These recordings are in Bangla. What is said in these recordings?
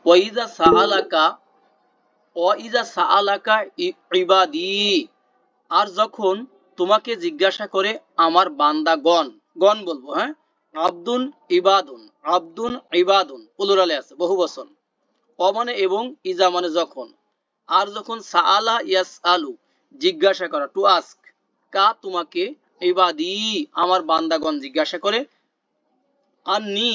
ওয়াইজা সাআলাকা ওয়াইজা সাআলাকা ইবাদি, আর যখন তোমাকে জিজ্ঞাসা করে আমার বান্দাগণ, গণ বলবো, হ্যাঁ, আব্দুন ইবাদুন, আব্দুন ইবাদুন প্লুরালে আছে, বহু বচন। অ মানে এবং, ইজা মানে যখন, আর যখন সাআলা ইয়াসআলু জিজ্ঞাসা করা, টু আস্ক, কা তোমাকে, ইবাদি আমার বান্দাগণ জিজ্ঞাসা করে, আননি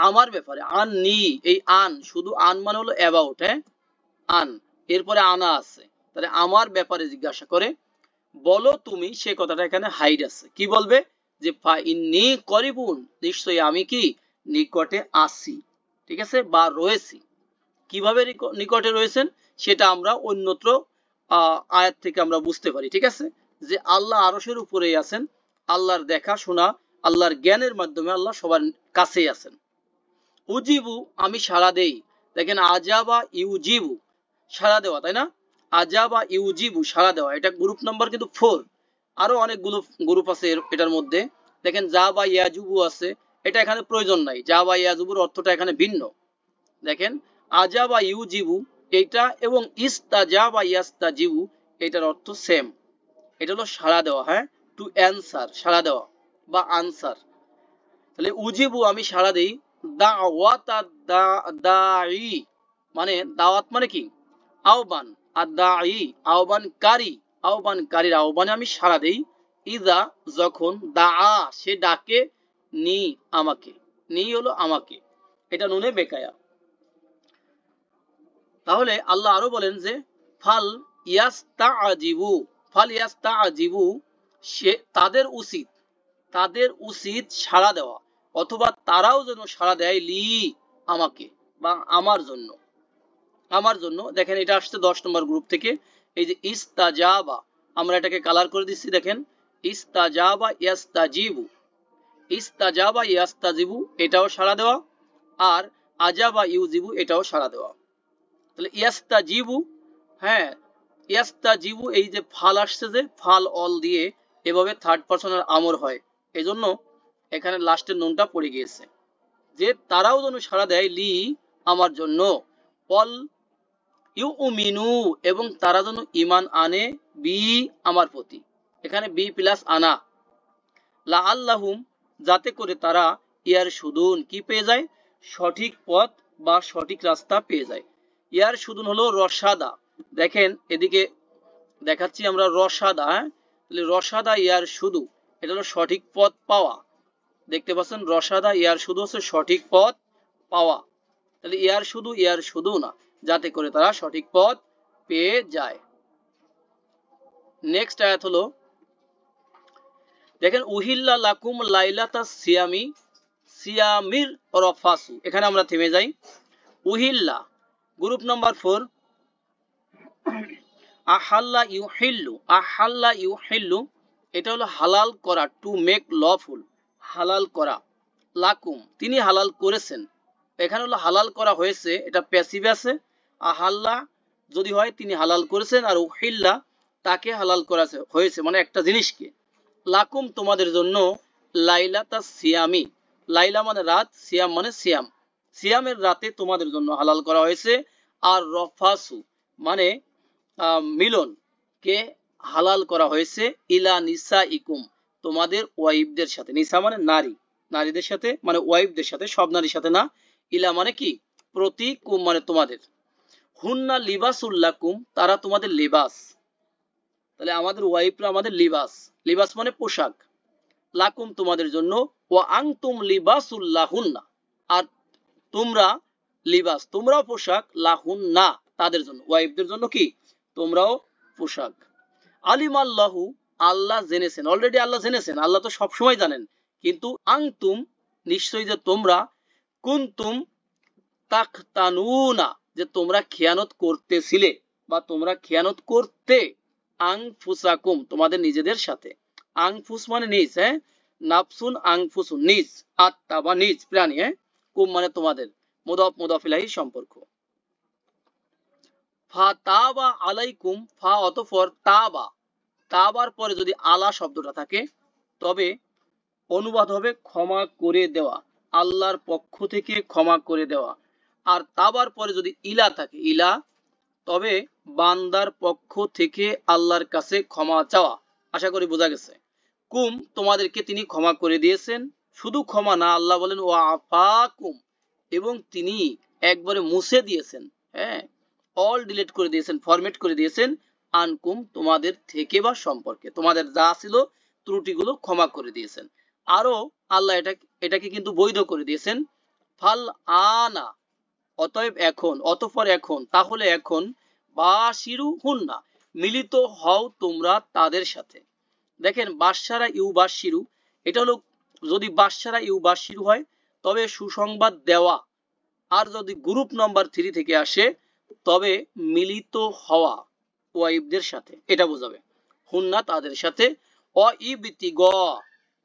আমার ব্যাপারে, আননি এই আন, শুধু আন মানে হলো অ্যাবাউট, হ্যাঁ, আন এরপরে আনা আছে, তাহলে আমার ব্যাপারে জিজ্ঞাসা করে, বলো তুমি, সে কথাটা এখানে হাইড আছে, কি বলবে যে ফা ইন্নী করিবুন, নিশ্চয়ই আমি কি নিকটে আছি, ঠিক আছে, বা রয়েছি। কিভাবে নিকটে রয়েছেন সেটা আমরা অন্যত্র আয়াত থেকে আমরা বুঝতে পারি, ঠিক আছে, যে আল্লাহ আরশের উপরেই আছেন, আল্লাহর দেখা শোনা, আল্লাহর জ্ঞানের মাধ্যমে আল্লাহ সবার কাছেই আছেন। উজিবু আমি সাড়া দেই, দেখেন আজাবা ইউজিবু সাড়া দেওয়া, তাই না, আজাবা ইউজিবু সাড়া দেওয়া, এটা গ্রুপ নাম্বার কিন্তু 4। আরো অনেকগুলো গ্রুপ আছে এটার মধ্যে, দেখেন যা বা ইয়াজুবু আছে, এটা এখানে প্রয়োজন নাই, যা বা ইয়াজুবুর অর্থটা এখানে ভিন্ন। দেখেন আজা বা ইউজিবু এটা এবং ইস্তাজা বা ইয়াস্তাজিবু এটার অর্থ সেম, এটা হলো সাড়া দেওয়া, হ্যাঁ, টু অ্যানসার, সাড়া দেওয়া বা আনসার। তাহলে উজিবু আমি সাড়া দেই, দাওয়াতা দাই মানে দাওয়াত মানে কি আহ্বান, আর দাই আহ্বানকারী, আহ্বানকারীর আহ্বানে আমি সাড়া দেই, ইজা যখন, দা সে ডাকে, নি আমাকে, নি হলো আমাকে, এটা নুনে বেকায়া। তাহলে আল্লাহ আরো বলেন যে ফাল ইয়াস্তাআজিবু, ফাল ইয়াস্তাআজিবু সে তাদের উচিত সাড়া দেওয়া, অথবা তারাও যেন সাড়া দেয়, লি আমাকে বা আমার জন্য, আমার জন্য। দেখেন এটা আসছে 10 নম্বর গ্রুপ থেকে, এই যে ইস্তাজাবা, আমরা এটাকে কালার করে দিচ্ছি, দেখেন ইস্তাজাবা ইয়াস্তাজিবু, ইস্তাজাবা ইয়াস্তাজিবু এটাও সাড়া দেওয়া, আর আজাবা ইউজিবু এটাও সাড়া দেওয়া। তাহলে ইয়াস্তাজিবু, হ্যাঁ, ইয়াস্তাজিবু এই যে ফাল আসছে, যে ফাল অল দিয়ে এভাবে থার্ড পারসনের আমর হয়, এজন্য এখানে লাস্টের নুনটা পড়ে গিয়েছে, যে তারাও যেন সাড়া দেয়, লি আমার জন্য, অল ইউমিনু এবং তারা যেন ঈমান আনে, বি আমার প্রতি, এখানে বি প্লাস আনা, লা আল্লাহুম যাতে করে তারা, ইয়ার সুদুন কি পেয়ে যায়, সঠিক পথ বা সঠিক রাস্তা পেয়ে যায়। ইয়ার সুদুন হলো রসাদা, দেখেন এদিকে দেখাচ্ছি আমরা রসাদা, হ্যাঁ, তাহলে রসাদা ইয়ার শুধু, এটা হলো সঠিক পথ পাওয়া, দেখতে পাচ্ছেন রসাদা ইয়ার শুধু হচ্ছে সঠিক পথ পাওয়া, তাহলে ইয়ার শুধু না, যাতে করে তারা সঠিক পথ পেয়ে যায়। নেক্সট আয়াত হলো, দেখেন উহিল্লা লাকুম লাইলাতা সিয়ামি সিয়ামির রফাসু, এখানে আমরা থেমে যাই। উহিল্লা গ্রুপ নাম্বার 4, আহাল্লা ইউহিল্লু, আহাল্লা ইউহিল্লু এটা হলো হালাল করা, টু মেক লফুল, হালাল করা, লাকুম তিনি হালাল করেছেন, এখানে হলো হালাল করা হয়েছে, এটা প্যাসিভ আছে, আহাল্লা যদি হয় তিনি হালাল করেছেন, আর উহিল্লা তাকে হালাল করা হয়েছে, মানে একটা জিনিসকে, লাকুম তোমাদের জন্য, লাইলাতা সিয়ামি, লাইলা মানে রাত, সিয়াম মানে সিয়াম, সিয়ামের রাতে তোমাদের জন্য হালাল করা হয়েছে, আর রফাসু মানে মিলন কে হালাল করা হয়েছে, ইলা নিসা ইকুম তোমাদের ওয়াইফদের সাথে, নিসা মানে নারী, নারীদের সাথে মানে ওয়াইফদের সাথে, সব নারীর সাথে না, ইলা মানে কি প্রতি, কুম মানে তোমাদের, হুন্না লিবাসুল্লাকুম তারা তোমাদের লিবাস, তাহলে আমাদের ওয়াইফরা আমাদের লিবাস, লিবাস মানে পোশাক, লাকুম তোমাদের জন্য, ওয়া আনতুম লিবাসুল্লাহুন্না আর তোমরা লিবাস, তোমরাও পোশাক, লাহুন্না তাদের জন্য, ওয়াইফদের জন্য কি তোমরাও পোশাক। আলিম আল্লাহু আল্লাহ জেনেছেন, অলরেডি আল্লাহ জেনেছেন, আল্লাহ তো সব সময় জানেন, কিন্তু আনতুম নিশ্চয়ই যে তোমরা, কুনতুম তাখতানুনা যে তোমরা খেয়ানত করতেছিলে বা তোমরা খেয়ানত করতে, আনফুসাকুম তোমাদের নিজেদের সাথে, আনফুস মানে নিজ, হ্যাঁ, নাফসুন আনফুসুন নিজ, আত্মা বা নিজ প্রাণী, হ্যাঁ, কুম মানে তোমাদের, মুদাফ মুদাফ ইলাইহি সম্পর্ক। ফা তাবা আলাইকুম, ফা অতঃপর তাবা, তাবার পরে যদি আলা শব্দটা থাকে তবে অনুবাদ হবে ক্ষমা করে দেওয়া, আল্লাহর পক্ষ থেকে ক্ষমা করে দেওয়া, আর তাবার পরে যদি ইলা থাকে, ইলা, তবে বান্দার পক্ষ থেকে আল্লাহর কাছে ক্ষমা চাওয়া। আশা করি বোঝা গেছে। কুম, তোমাদেরকে তিনি ক্ষমা করে দিয়েছেন। শুধু ক্ষমা না, আল্লাহ বলেন ও আফাকুম, এবং তিনি একবারে মুছে দিয়েছেন, হ্যাঁ, অল ডিলিট করে দিয়েছেন, ফরম্যাট করে দিয়েছেন, আনকুম, তোমাদের থেকে বা সম্পর্কে, তোমাদের যা ছিল ত্রুটিগুলো ক্ষমা করে দিয়েছেন। আরো আল্লাহ এটাকে কিন্তু বৈধ করে দিয়েছেন। ফাল আনা, অতএব এখন, অতঃপর এখন, তাহলে এখন, বাশিরু হুন্না, মিলিত হও তোমরা তাদের সাথে। দেখেন বাশারা ইউ বাশিরু, এটা হলো যদি বাশারা ইউ বাশিরু হয় তবে সুসংবাদ দেওয়া, আর যদি গ্রুপ নাম্বার 3 থেকে আসে তবে মিলিত হওয়া ওয়াইফদের সাথে, এটা বোঝাবে। হুন্না, তাদের সাথে। অইবতিগ,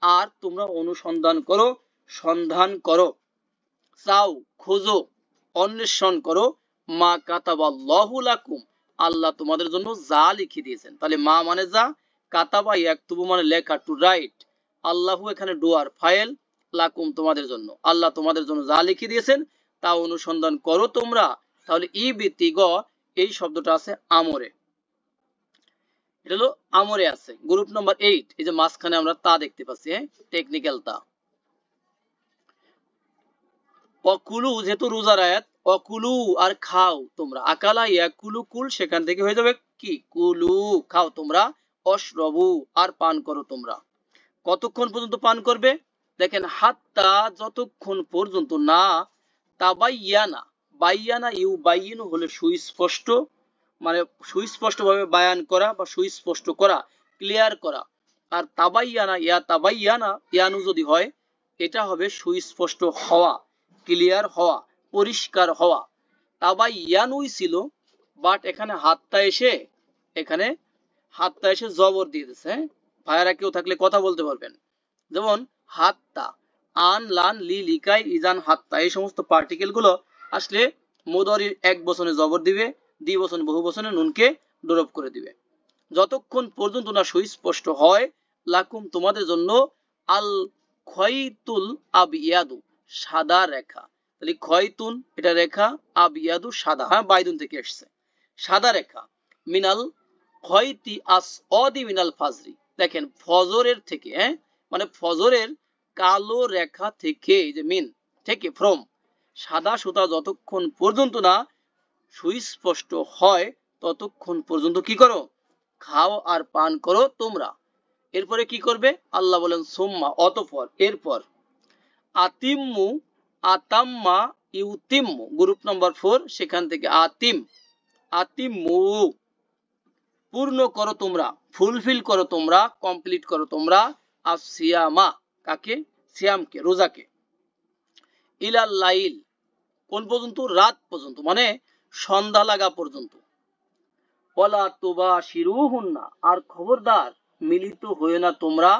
আর তোমরা অনুসন্ধান করো, সন্ধান করো, চাও, খোঁজো, অন্বেষণ করো, মা কাতাবাল্লাহু লাকুম, আল্লাহ তোমাদের জন্য যা লিখে দিয়েছেন। তাহলে মা মানে যা, কাতাবা ইয়াকতুবু মানে লেখা, টু রাইট, আল্লাহু এখানে ডুয়ার, ফাইল, লাকুম তোমাদের জন্য, আল্লাহ তোমাদের জন্য যা লিখে দিয়েছেন তা অনুসন্ধান করো তোমরা। তাহলে ইবতিগ, এই শব্দটা আছে আমরে, এটা হলো আমরে আছে। গ্রুপ নাম্বার 8, এই যে মাঝখানে আমরা তা দেখতে পাচ্ছি, হ্যাঁ, টেকনিক্যাল তা। অকুলু, যেহেতু রোজার আয়াত, অকুলু আর খাও তোমরা, আকালা ইয়াকুলু কুল, সেখান থেকে হয়ে যাবে কি কুলু, খাও তোমরা, অশরবু, আর পান করো তোমরা। কতক্ষণ পর্যন্ত পান করবে? দেখেন হাত্তা, যতক্ষণ পর্যন্ত না, তাবাইয়ানা, বাইয়ানা ইউ বাইয়িনু হলে সুস্পষ্ট, মানে সুস্পষ্ট ভাবে বায়ান করা বা সুস্পষ্ট করা, ক্লিয়ার করা। আর তাবাইয়ানা, ইয়া তাবাইয়ানা, ইয়ানু যদি হয় এটা হবে সুস্পষ্ট হওয়া, ক্লিয়ার হওয়া, পরিষ্কার হওয়া। তাবাইয়ানুই ছিল, বাট এখানে হাতটা এসে জবর দিয়ে দিচ্ছে, হ্যাঁ। ভাইয়ারা কেউ থাকলে কথা বলতে পারবেন। যেমন হাতটা, আন, লান, লি, লিকাই, ইজান, হাতটা, এই সমস্ত পার্টিকেল গুলো আসলে মুদারির এক বচনে জবর দিবে, দ্বি বচন বহু বচনে নুনকে ড্রপ করে দিবে। যতক্ষণ পর্যন্ত না সুস্পষ্ট হয়, লাকুম তোমাদের জন্য, আল খয়তুল আবিয়াদু, সাদা রেখা। তাহলে খয়তুন এটা রেখা, আবিয়াদু সাদা, হ্যাঁ, বাইদুন থেকে এসছে, সাদা রেখা, মিনাল খয়তি আসদি মিনাল ফাজরি, দেখেন ফজরের থেকে, হ্যাঁ, মানে ফজরের কালো রেখা থেকে, যে মিন থেকে, ফ্রম, সাদা সুতা যতক্ষণ পর্যন্ত না সুস্পষ্ট হয় ততক্ষণ পর্যন্ত কি করো? খাও আর পান করো তোমরা। এরপরে কি করবে? আল্লাহ বলেন সুম্মা, অতঃপর, এরপর, আতিম্মু, আতাম্মা, ইউতিম্মু, গ্রুপ নাম্বার 4, সেখান থেকে আতিম, আতিম্মু, পূর্ণ করো তোমরা, ফুলফিল করো তোমরা, কমপ্লিট করো তোমরা, আসিয়ামা, কাকে? সিয়ামকে, রোজাকে, ইলাল লাইল, কোন পর্যন্ত? রাত পর্যন্ত, মানে সন্ধ্যা লাগা পর্যন্ত। ওয়ালা তুবাশিরুহুন্না, আর খবরদার মিলিত হয়ে না তোমরা,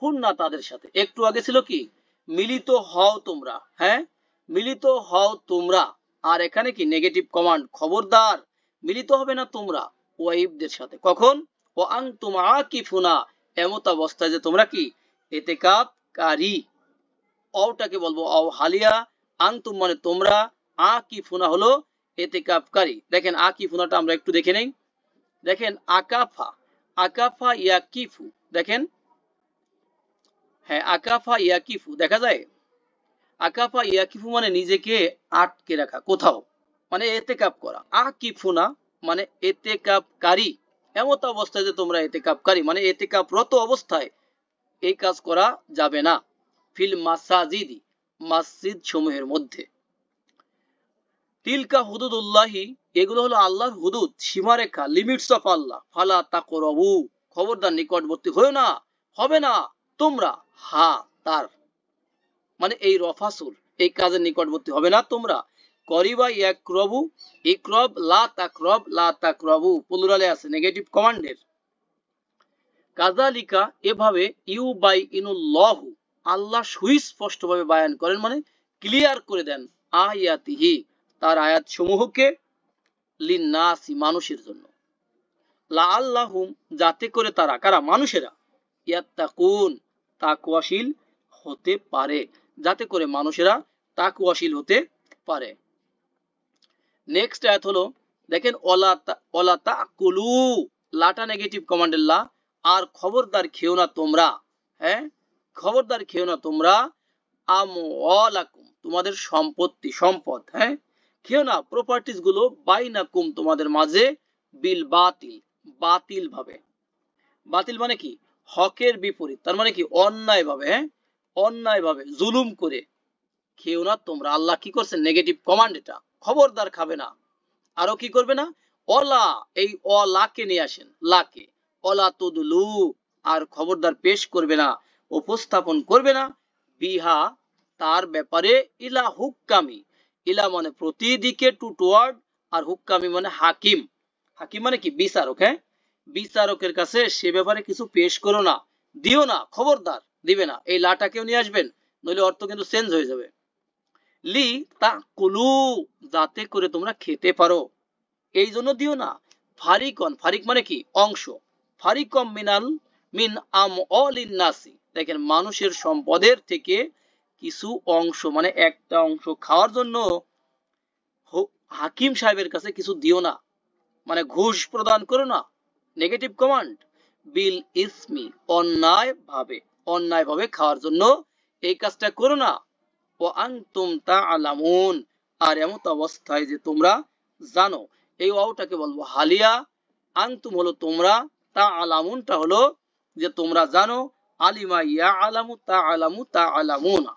হুন্না, তাদের সাথে। একটু আগে ছিল কি? মিলিত হও তোমরা, হ্যাঁ, মিলিত হও তোমরা। আর এখানে কি? নেগেটিভ কমান্ড, খবরদার মিলিত হবে না তোমরা ওয়াইফদের সাথে। কখন? ও আনতুম আকিফুনা, এমত অবস্থায় যে তোমরা কি? ইতিকাফকারী। অওটাকে বলবো অও হালিয়া, আনতুম মানে তোমরা, আকিফুনা হলো ইতিকাফকারী। দেখেন আকিফুনাটা আমরা একটু দেখে নেই। দেখেন আকাফা, আকাফা ইয়াকিফু, দেখেন, হ্যাঁ, আকাফা ইয়াকিফু দেখা যায়। আকাফা ইয়াকিফু মানে নিজেকে আটকে রাখা কোথাও, মানে এতেকাপ করা। আকিফুনা মানে এতেকাপকারী, এমত অবস্থায় যে তোমরা এতেকাপকারী, মানে এতেকাপরত অবস্থায় এই কাজ করা যাবে না। ফিল মাসাজিদি, মসজিদ সমূহের মধ্যে। তিলকা হুদুদুল্লাহি, এগুলো হলো আল্লাহর হুদুদ, সীমারেখা, লিমিটস অফ আল্লাহ। ফালা তাকরাবু, খবরদার নিকটবর্তী হয়েও না, হবে না তোমরা, হা তার, মানে এই রফাসুল, এই কাজের নিকটবর্তী হবে না তোমরা। করিবা ইয়াকরবু, ইকরব, লা তাকরব, লা তাকরবু, প্লুরালে আছে, নেগেটিভ কমান্ডের। কাযালিকা, এভাবে, ইউবাইনুল্লাহু, আল্লাহ সুস্পষ্ট ভাবে বায়ান করেন, মানে ক্লিয়ার করে দেন, আয়াতিহি, তার আয়াত সমূহকে, লিন্নাসি, মানুষের জন্য, লাআল্লাহুম, যাতে করে তারা, কারা? মানুষেরা, ইয়াত্তাকুন, তাকওয়াশীল হতে পারে, যাতে করে মানুষেরা তাকওয়াশীল হতে পারে। নেক্সট আয়াত হলো দেখেন ওলা তাকুলু, লাটা নেগেটিভ কমান্ডের লা, আর খবরদার খেও না তোমরা, হ্যাঁ খবরদার খেও না তোমরা আমওয়ালাকুম, তোমাদের সম্পত্তি সম্পদ, হ্যাঁ খেও না প্রপার্টিজ গুলো বাইনাকুম, তোমাদের মাঝে বিল বাতিল, বাতিল ভাবে। বাতিল মানে কি? হকের বিপরীত, তার মানে কি অন্যায় ভাবে, হ্যাঁ অন্যায় ভাবে জুলুম করে খেও না তোমরা। আল্লাহ কি করছে? নেগেটিভ কমান্ড এটা, খবরদার খাবে না। আরো কি করবে না? অলা, এই অলাকে নিয়ে আসেন, লাকে, অলা তুদলু, আর খবরদার পেশ করবে না, উপস্থাপন করবে না, বিহা, তার ব্যাপারে, ইলা হুক্কামি, ইলা মানে প্রতিদিকে, টু টুয়ার্ড, আর হুক্কামি মানে হাকিম, হাকিম মানে কি? বিচারক, হ্যাঁ বিচারকের কাছে সে ব্যাপারে কিছু পেশ করো না, দিও না, খবরদার দিবে না। এই লাটাকেও নিয়ে আসবেন, নইলে অর্থ কিন্তু চেঞ্জ হয়ে যাবে। লি তা কুলু, যাতে করে তোমরা খেতে পারো, এই জন্য দিও না। ফারিকন, ফারিক মানে কি? অংশ, ফারিকম মিনাল মিন আম অলিন নাসি, দেখেন মানুষের সম্পদের থেকে কিছু অংশ মানে একটা অংশ খাওয়ার জন্য হাকিম সাহেবের কাছে কিছু দিও না, মানে ঘুষ প্রদান করো না। নেগেটিভ কমান্ড, বিল ইসমি, অন্যায় ভাবে, অন্যায় ভাবে খাওয়ার জন্য এই কাজটা করো না। ও আনতুম তাআলামুন, আর এমত অবস্থায় যে তোমরা জানো। এই ওয়াওটাকে বলবো হালিয়া, আনতুম হলো তোমরা, তাআলামুনটা হলো যে তোমরা জানো, আলিমা ইয়ালামু তাআলামু তাআলামুনা,